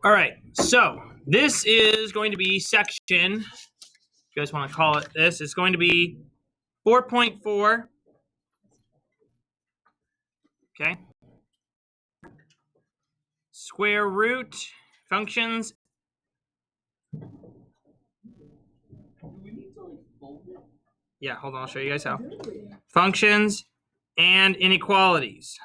All right, so this is going to be section, if you guys want to call it this, it's going to be 4.4, okay? Square root functions. Yeah, hold on, I'll show you guys how. Functions and inequalities.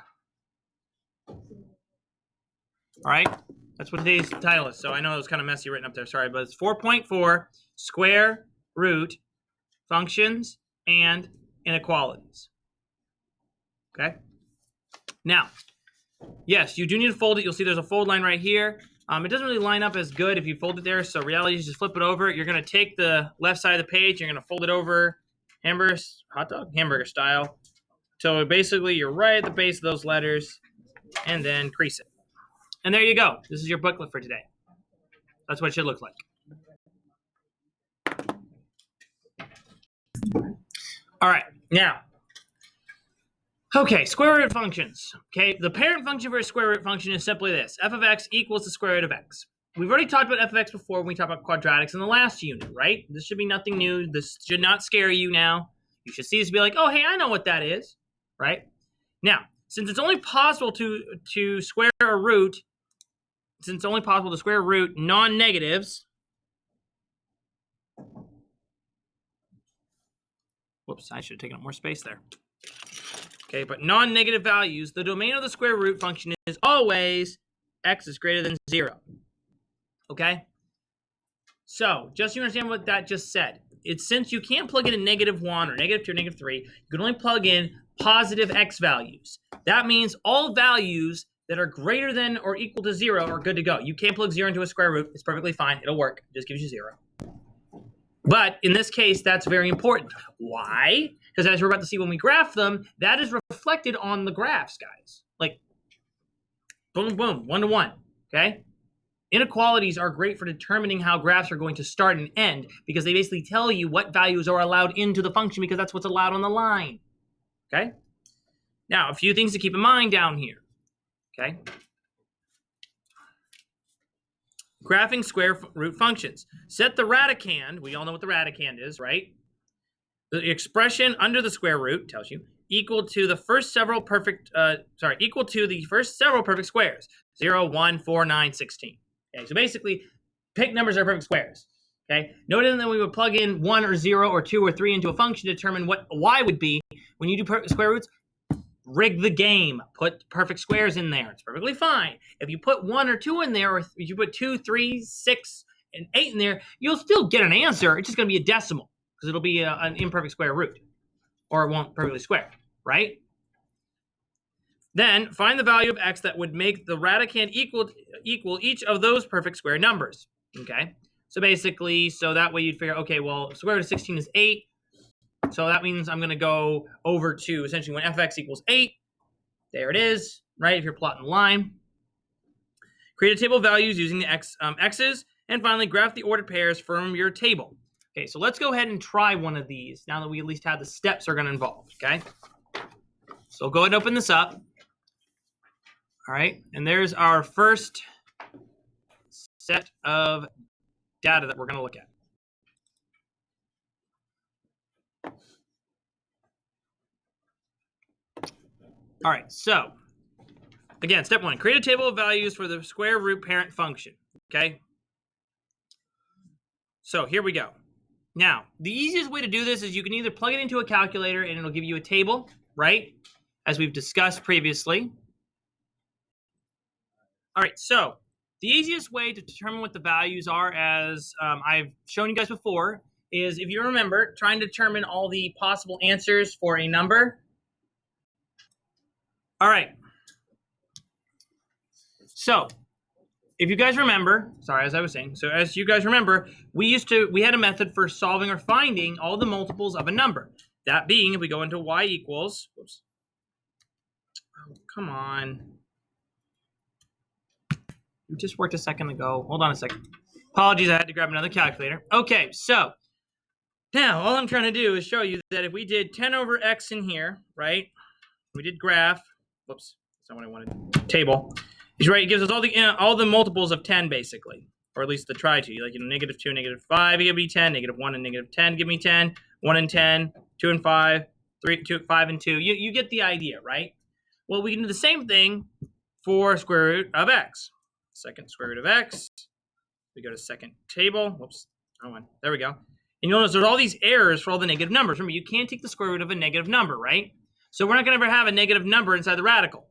All right, that's what today's title is. So I know it was kind of messy written up there, sorry, but it's 4.4, square root functions and inequalities. Okay? Now, yes, you do need to fold it. You'll see there's a fold line right here. It doesn't really line up as good if you fold it there, so reality is just flip it over. You're going to take the left side of the page, you're going to fold it over hamburger style. So basically, you're right at the base of those letters, and then crease it. And there you go. This is your booklet for today. That's what it should look like. All right, now, okay, square root functions. Okay, the parent function for a square root function is simply this: f of x equals the square root of x. We've already talked about f of x before when we talked about quadratics in the last unit, right? This should be nothing new. This should not scare you now. You should see this and be like, oh, hey, I know what that is, right? Now, since it's only possible to square a root, since it's only possible to square root non-negatives, whoops, I should have taken up more space there. Okay, but non-negative values, the domain of the square root function is always x is greater than 0. Okay? So, just so you understand what that just said, it's since you can't plug in a -1 or -2 or -3, you can only plug in positive x values. That means all values that are greater than or equal to 0 are good to go. You can't plug 0 into a square root. It's perfectly fine. It'll work. It just gives you 0. But in this case, that's very important. Why? Because as we're about to see when we graph them, that is reflected on the graphs, guys. Like, boom, boom, 1 to 1, okay? Inequalities are great for determining how graphs are going to start and end because they basically tell you what values are allowed into the function because that's what's allowed on the line, okay? Now, a few things to keep in mind down here, okay? Graphing square root functions. Set the radicand, we all know what the radicand is, right? The expression under the square root tells you equal to the first several perfect squares. 0, 1, 4, 9, 16. Okay, so basically, pick numbers that are perfect squares. Okay, notice that we would plug in 1 or 0 or 2 or 3 into a function to determine what y would be. When you do square roots, rig the game. Put perfect squares in there. It's perfectly fine. If you put 1 or 2 in there, or if you put 2, 3, 6, and 8 in there, you'll still get an answer. It's just going to be a decimal because it'll be an imperfect square root, or it won't perfectly square, right? Then find the value of x that would make the radicand equal each of those perfect square numbers. Okay, so basically, so that way you'd figure, okay, well, square root of 16 is 8. So that means I'm going to go over to essentially when f of x equals 8. There it is, right? If you're plotting the line. Create a table of values using the x's. And finally, graph the ordered pairs from your table. Okay, so let's go ahead and try one of these now that we at least have the steps are going to involve, okay? So go ahead and open this up. All right, and there's our first set of data that we're going to look at. All right, so again, step 1, create a table of values for the square root parent function, okay? So here we go. Now, the easiest way to do this is you can either plug it into a calculator and it'll give you a table, right? As we've discussed previously. All right, so the easiest way to determine what the values are, as I've shown you guys before, is if you remember trying to determine all the possible answers for a number. All right. So if you guys remember, as you guys remember, we had a method for solving or finding all the multiples of a number. That being, if we go into y equals, whoops. Oh, come on. We just worked a second ago. Hold on a second. Apologies, I had to grab another calculator. Okay, so now all I'm trying to do is show you that if we did 10 over x in here, right? We did graph. Whoops, that's not what I wanted. Table. He's right. It gives us all the multiples of 10 basically, or at least the try to. Like, negative 2, negative 5, give me 10. Negative 1 and negative 10, give me 10. 1 and 10, 2 and 5, 3, 2, 5 and 2. You get the idea, right? Well, we can do the same thing for square root of x. Second square root of x. We go to second table. Whoops. Wrong one. There we go. And you'll notice there's all these errors for all the negative numbers. Remember, you can't take the square root of a negative number, right? So we're not going to ever have a negative number inside the radical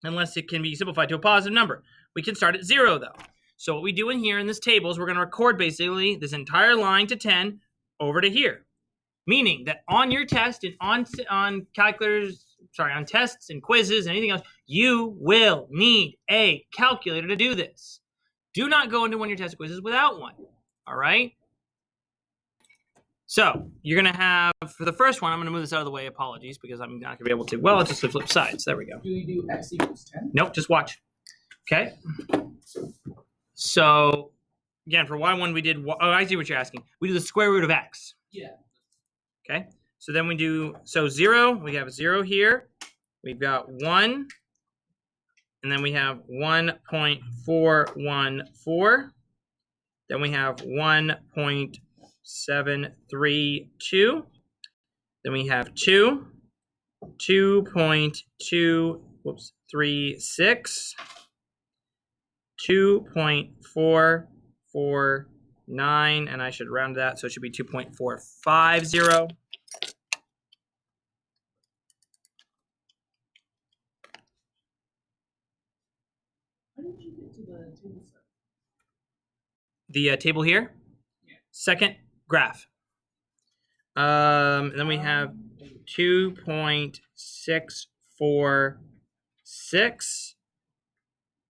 unless it can be simplified to a positive number. We can start at 0, though. So what we do in here in this table is we're going to record basically this entire line to 10 over to here. Meaning that on your test and on calculators, on tests and quizzes and anything else, you will need a calculator to do this. Do not go into one of your test quizzes without one. All right? So you're going to have, for the first one, I'm going to move this out of the way. Apologies, because I'm not going to be able to. Well, it's just the flip sides. There we go. Do we do x equals 10? Nope, just watch. Okay? So, again, for y1, we did, I see what you're asking. We do the square root of x. Yeah. Okay? So then we do, 0, we have 0 here. We've got 1. And then we have 1.414. Then we have 1.732. Then we have 2. 2.236. 2.449, and I should round that, so it should be 2.450. How did you get to the table set? The table here, Yeah. Second graph. And then we have 2.646,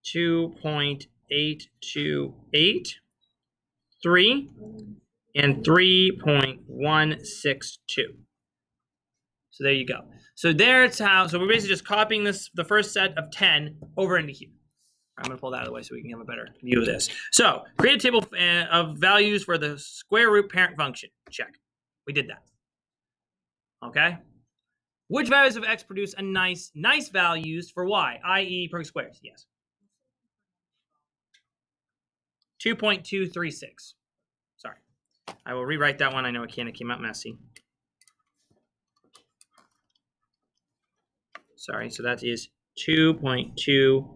2.828, 3, and 3.162. So there you go. So there's how, so we're basically just copying this, the first set of 10 over into here. I'm going to pull that out of the way so we can have a better view of this. So create a table of values for the square root parent function. Check. We did that. Okay. Which values of x produce a nice values for y, i.e. perfect squares? Yes. 2.236. Sorry. I will rewrite that one. I know it came out messy. Sorry. So that is 2.236.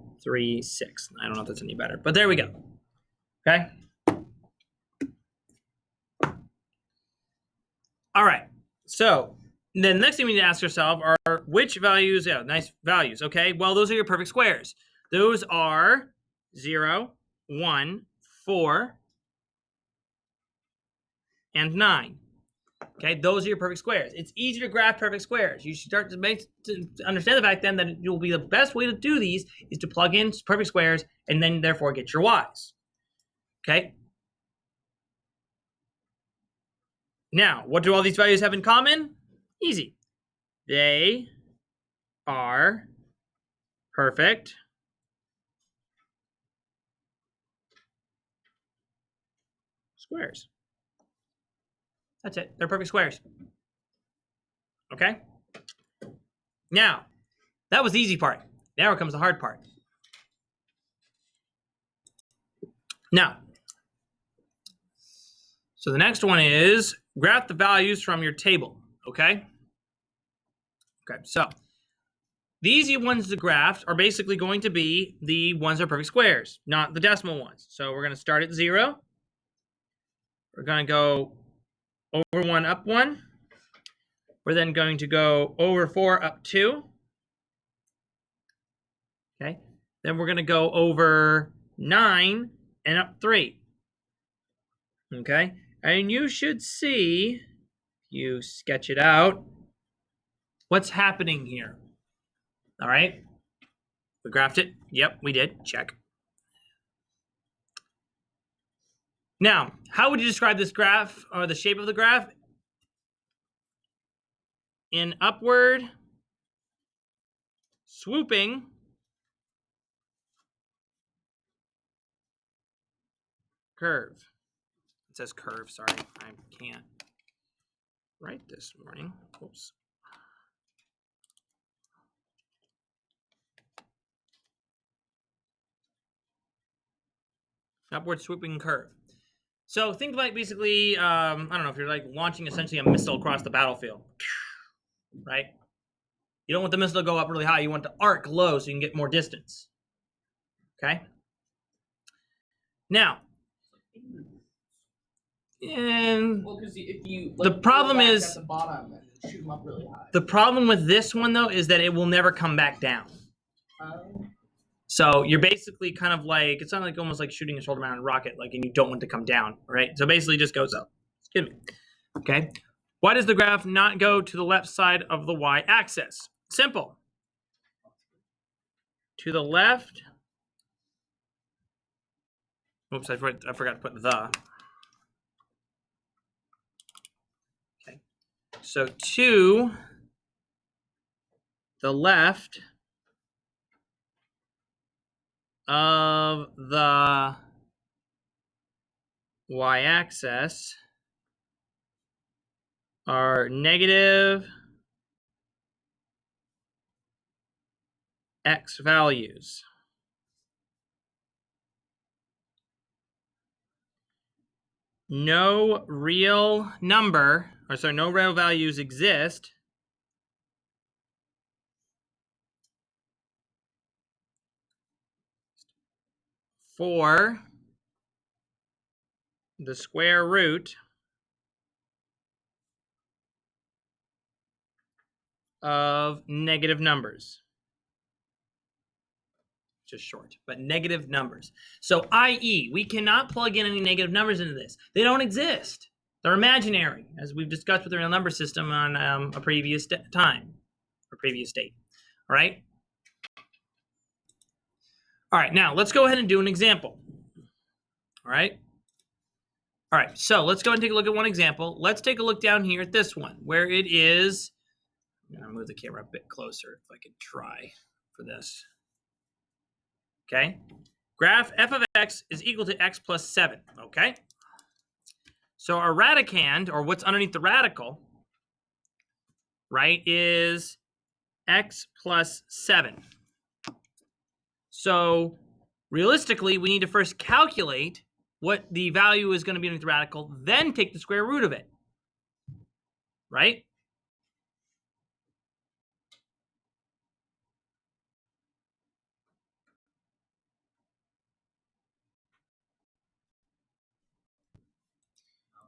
I don't know if that's any better, but there we go. Okay. All right. So then the next thing we need to ask ourselves are which values, nice values. Okay. Well, those are your perfect squares. Those are 0, 1, 4, and 9. Okay, those are your perfect squares. It's easy to graph perfect squares. You should start to understand the fact then that it will be the best way to do these is to plug in perfect squares and then therefore get your y's. Okay. Now, what do all these values have in common? Easy. They are perfect squares. That's it. They're perfect squares. Okay? Now, that was the easy part. Now comes the hard part. Now, so the next one is graph the values from your table. Okay? Okay, so the easy ones to graph are basically going to be the ones that are perfect squares, not the decimal ones. So we're going to start at 0. We're going to go over 1, up 1. We're then going to go over 4, up 2. Okay. Then we're going to go over 9 and up 3. Okay. And you should see, you sketch it out, what's happening here. All right. We graphed it. Yep, we did. Check. Now, how would you describe this graph or the shape of the graph? In upward swooping curve. It says curve, sorry. I can't write this morning. Oops. Upward swooping curve. So think like basically, I don't know, if you're like launching essentially a missile across the battlefield, right? You don't want the missile to go up really high. You want to arc low so you can get more distance. Okay? Now, and Well, because if you the problem is at the bottom and shoot them up really high. The problem with this one though is that it will never come back down. So you're basically kind of like, it's not like almost like shooting a shoulder mounted rocket, like, and you don't want to come down, right? So basically it just goes up. Excuse me. Okay. Why does the graph not go to the left side of the y-axis? Simple. To the left. Oops, I forgot to put the. Okay. So to the left of the y-axis are negative x values. No real number, or sorry, no real values exist for the square root of negative numbers. Just short, but negative numbers. So i.e., we cannot plug in any negative numbers into this. They don't exist. They're imaginary, as we've discussed with the real number system on a previous time, or previous date. All right? All right, now let's go ahead and do an example. All right? All right, so let's go and take a look at one example. Let's take a look down here at this one, where it is, I'm gonna move the camera a bit closer if I could try for this. Okay, graph f of x is equal to x plus 7, okay? So our radicand, or what's underneath the radical, right, is x plus 7. So realistically, we need to first calculate what the value is going to be underneath the radical, then take the square root of it, right?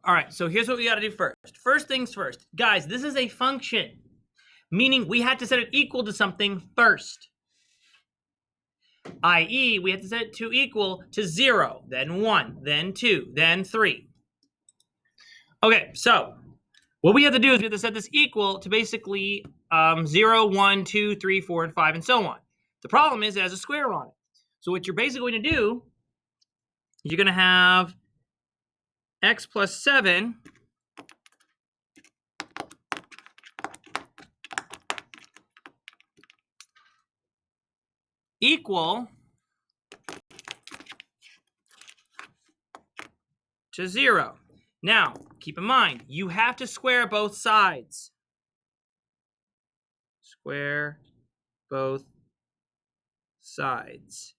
All right, so here's what we got to do first. First things first. Guys, this is a function, meaning we had to set it equal to something first. I.e., we have to set it to equal to 0, then 1, then 2, then 3. Okay, so what we have to do is we have to set this equal to basically 0, 1, 2, 3, 4, and 5, and so on. The problem is it has a square on it. So what you're basically going to do is you're going to have x plus 7 equal to 0. Now, keep in mind, you have to square both sides. Square both sides.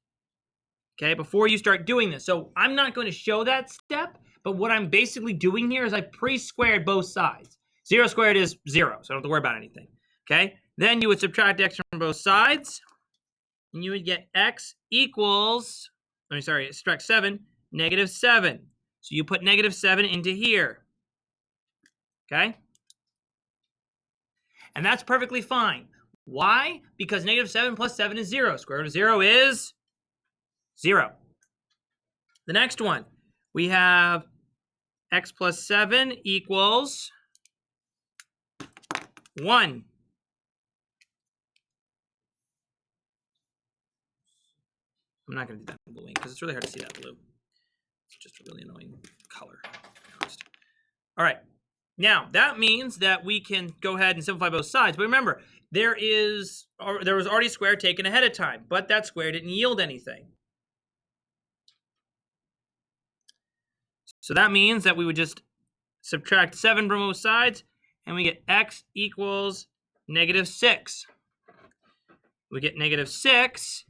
Okay, before you start doing this. So I'm not going to show that step, but what I'm basically doing here is I pre-squared both sides. 0 squared is 0, so I don't have to worry about anything. Okay, then you would subtract x from both sides, and you would get x equals, subtract 7, negative 7. So you put negative 7 into here. Okay? And that's perfectly fine. Why? Because negative 7 plus 7 is 0. Square root of 0 is 0. The next one, we have x plus 7 equals 1. I'm not going to do that in blue ink because it's really hard to see that blue. It's just a really annoying color, to be honest. All right. Now, that means that we can go ahead and simplify both sides. But remember, there was already a square taken ahead of time, but that square didn't yield anything. So that means that we would just subtract 7 from both sides, and we get x equals negative 6. We get negative 6,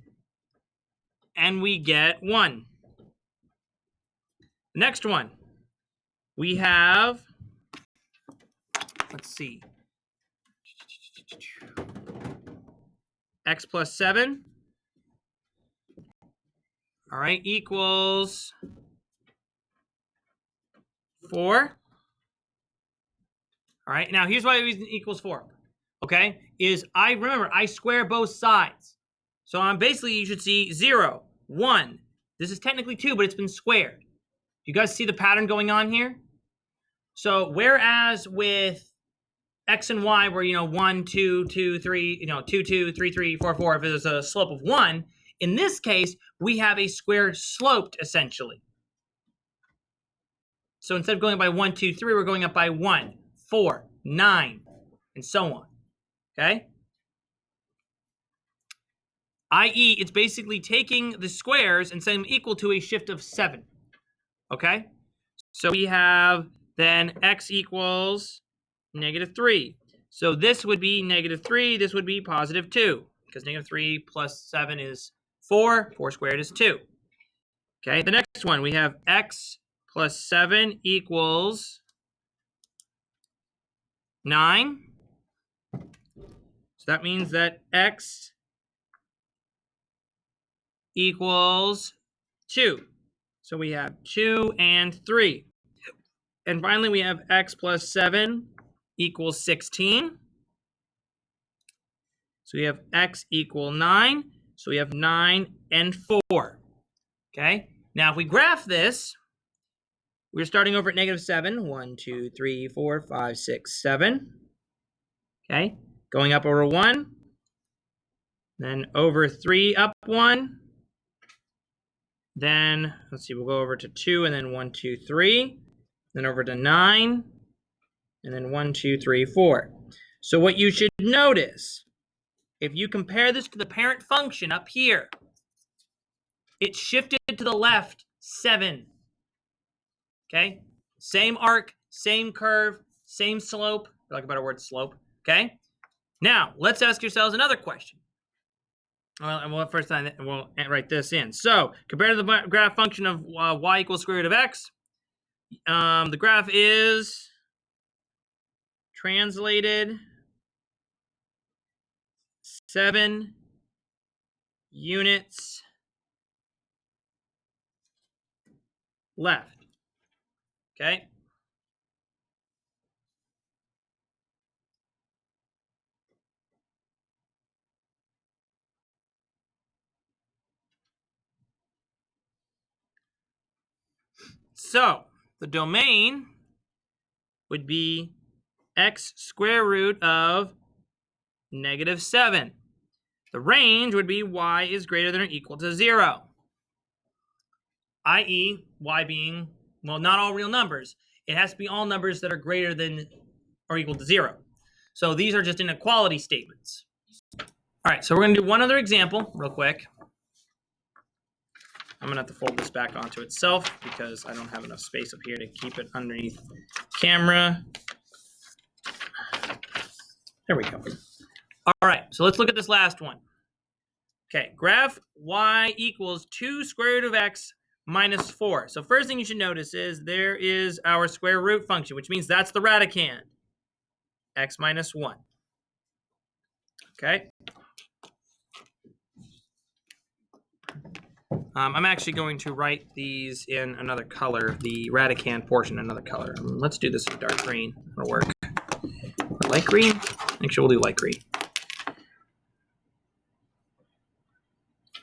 and we get 1. The next one, we have, let's see, x plus 7, all right, equals 4. All right, now here's why it equals 4, okay, is remember, I square both sides. So I'm basically, you should see 0, 1. This is technically 2, but it's been squared. You guys see the pattern going on here? So whereas with x and y where, 1, 2, 2, 3, 2, 2, 3, 3, 4, 4, if there's a slope of 1, in this case, we have a square sloped, essentially. So instead of going up by 1, 2, 3, we're going up by 1, 4, 9, and so on, okay? I.e., it's basically taking the squares and setting them equal to a shift of 7, okay? So we have then x equals -3. So this would be -3, this would be +2, because -3 plus 7 is 4, 4 squared is 2. Okay, the next one, we have x plus 7 equals 9. So that means that x equals 2. So we have 2 and 3. And finally, we have x plus 7 equals 16. So we have x equal 9. So we have 9 and 4. Okay? Now, if we graph this, we're starting over at -7. 1, 2, 3, 4, 5, 6, 7. Okay? Going up over 1. Then over 3, up 1. Then, let's see, we'll go over to 2, and then 1, 2, 3. Then over to 9. And then 1, 2, 3, 4. So what you should notice, if you compare this to the parent function up here, it's shifted to the left 7. Okay? Same arc, same curve, same slope. I like a better word, slope. Okay? Now, let's ask yourselves another question. Well, first time we'll write this in. So, compared to the graph function of y equals square root of x, the graph is translated 7 units left. Okay? So, the domain would be x square root of -7. The range would be y is greater than or equal to 0. I.e., y being, well, not all real numbers. It has to be all numbers that are greater than or equal to 0. So these are just inequality statements. All right, so we're going to do one other example real quick. I'm going to have to fold this back onto itself because I don't have enough space up here to keep it underneath camera. There we go. All right, so let's look at this last one. Okay, graph y equals 2 square root of x minus 4. So first thing you should notice is there is our square root function, which means that's the radicand, x minus 1. Okay. I'm actually going to write these in another color, the radicand portion in another color. Let's do this in dark green. It'll work. Or light green? Make sure we'll do light green.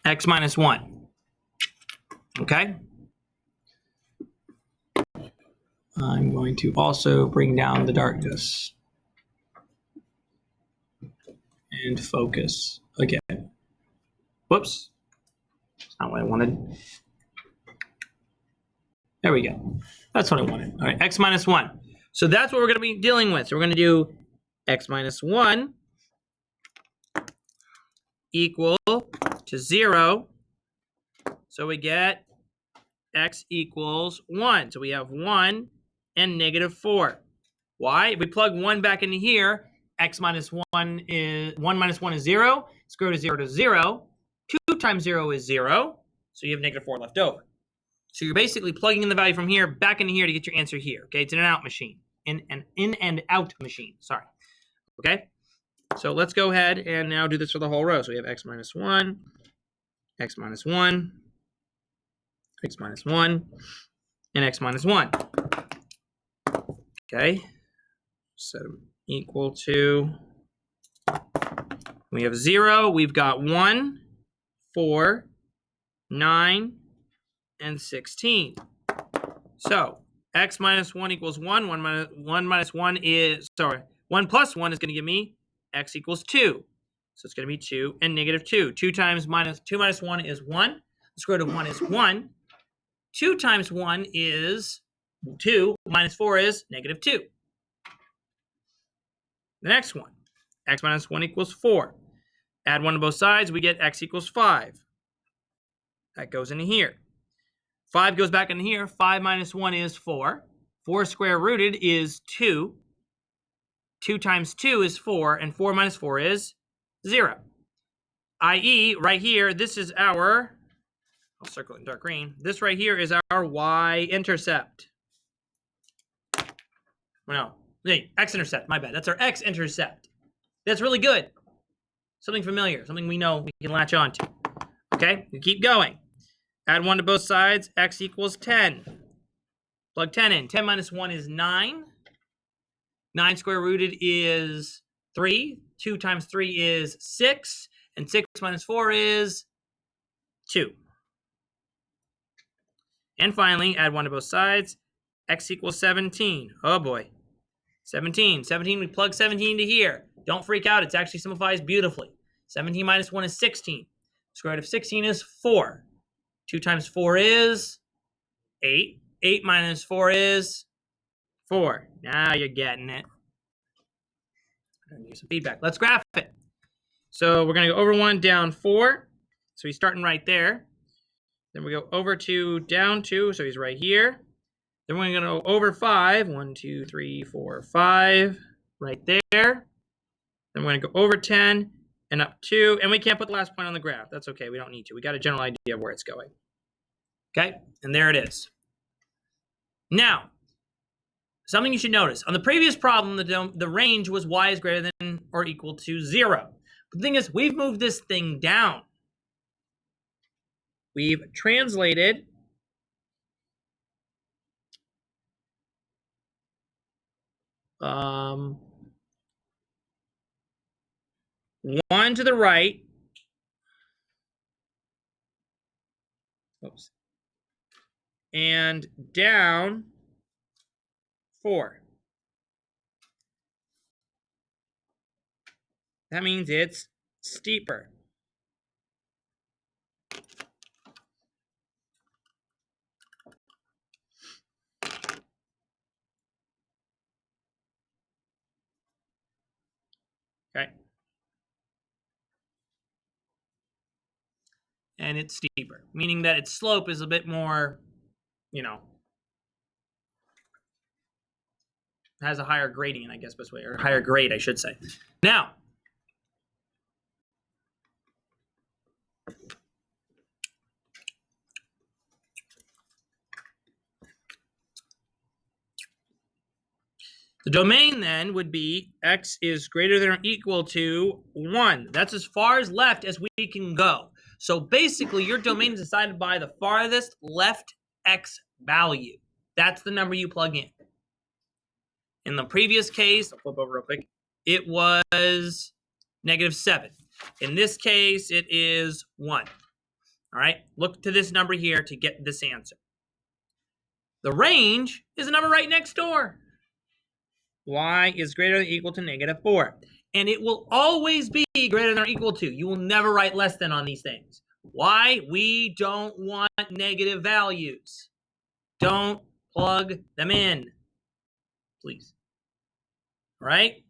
X minus 1. Okay? I'm going to also bring down the darkness and focus again. Whoops. That's not what I wanted. There we go. That's what I wanted. All right, x minus 1. So that's what we're going to be dealing with. So we're going to do x minus 1 equal to 0. So we get x equals 1. So we have 1 and -4. Why? If we plug 1 back into here, x minus 1 is 1 minus 1 is 0. Square root of 0 to 0. 2 times 0 is 0. So you have -4 left over. So you're basically plugging in the value from here back into here to get your answer here. Okay, it's an out machine. In and out machine. Sorry. Okay. So let's go ahead and now do this for the whole row. So we have x minus 1, x minus 1, x minus 1, and x minus 1. Okay. Set them equal to, we have 0. We've got 1, 4, 9, and 16. So x minus 1 equals 1. 1 minus 1 is, 1 plus 1 is going to give me x equals 2. So it's going to be 2 and negative 2. 2 minus 1 is 1. The square root of 1 is 1. 2 times 1 is 2. Minus 4 is negative 2. The next one, x minus 1 equals 4. Add 1 to both sides, we get x equals 5. That goes into here. 5 goes back into here. 5 minus 1 is 4. 4 square rooted is 2. 2 times 2 is 4, and 4 minus 4 is 0. I.e., right here, this is our, I'll circle it in dark green. This right here is our y-intercept. No, x-intercept, my bad. That's our x-intercept. That's really good. Something familiar, something we know we can latch on to. Okay, we keep going. Add 1 to both sides, x equals 10. Plug 10 in. 10 minus 1 is 9. 9 square rooted is 3. 2 times 3 is 6. And 6 minus 4 is 2. And finally, add 1 to both sides. X equals 17. Oh boy. 17. 17, we plug 17 to here. Don't freak out. It actually simplifies beautifully. 17 minus 1 is 16. Square root of 16 is 4. 2 times 4 is 8. 8 minus 4 is 4. Now you're getting it. I'm going to give some feedback. Let's graph it. So we're going to go over 1, down 4. So he's starting right there. Then we go over 2, down 2. So he's right here. Then we're going to go over 5. 1, 2, 3, 4, 5. Right there. Then we're going to go over 10 and up 2. And we can't put the last point on the graph. That's okay. We don't need to. We got a general idea of where it's going. Okay? And there it is. Now, something you should notice. On the previous problem, the range was y is greater than or equal to 0. But the thing is, we've moved this thing down. We've translated one to the right. Oops. And down 4. That means it's steeper. Okay. And it's steeper, meaning that its slope is a bit more, has a higher gradient, I guess, best way, or higher grade, I should say. Now, the domain then would be x is greater than or equal to 1. That's as far as left as we can go. So basically, your domain is decided by the farthest left x value. That's the number you plug in. In the previous case, I'll flip over real quick, it was -7. In this case, it is 1. All right, look to this number here to get this answer. The range is a number right next door. Y is greater than or equal to -4. And it will always be greater than or equal to. You will never write less than on these things. Why? We don't want negative values. Don't plug them in, please. All right?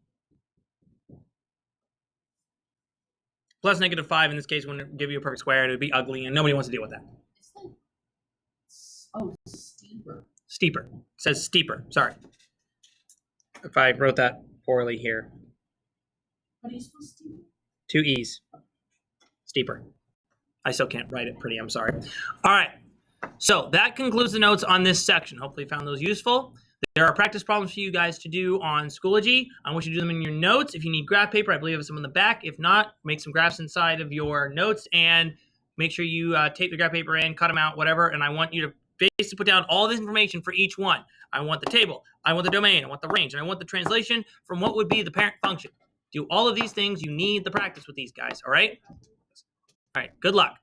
Plus -5 in this case wouldn't give you a perfect square. It would be ugly, and nobody wants to deal with that. It's like, oh, steeper. Steeper. It says steeper. Sorry. If I wrote that poorly here. How do you spell steeper? 2 E's. Steeper. I still can't write it pretty. I'm sorry. All right. So that concludes the notes on this section. Hopefully you found those useful. There are practice problems for you guys to do on Schoology. I want you to do them in your notes. If you need graph paper, I believe I have some in the back. If not, make some graphs inside of your notes and make sure you tape the graph paper in, cut them out, whatever. And I want you to basically put down all this information for each one. I want the table, I want the domain, I want the range, and I want the translation from what would be the parent function. Do all of these things. You need the practice with these guys, all right? All right, good luck.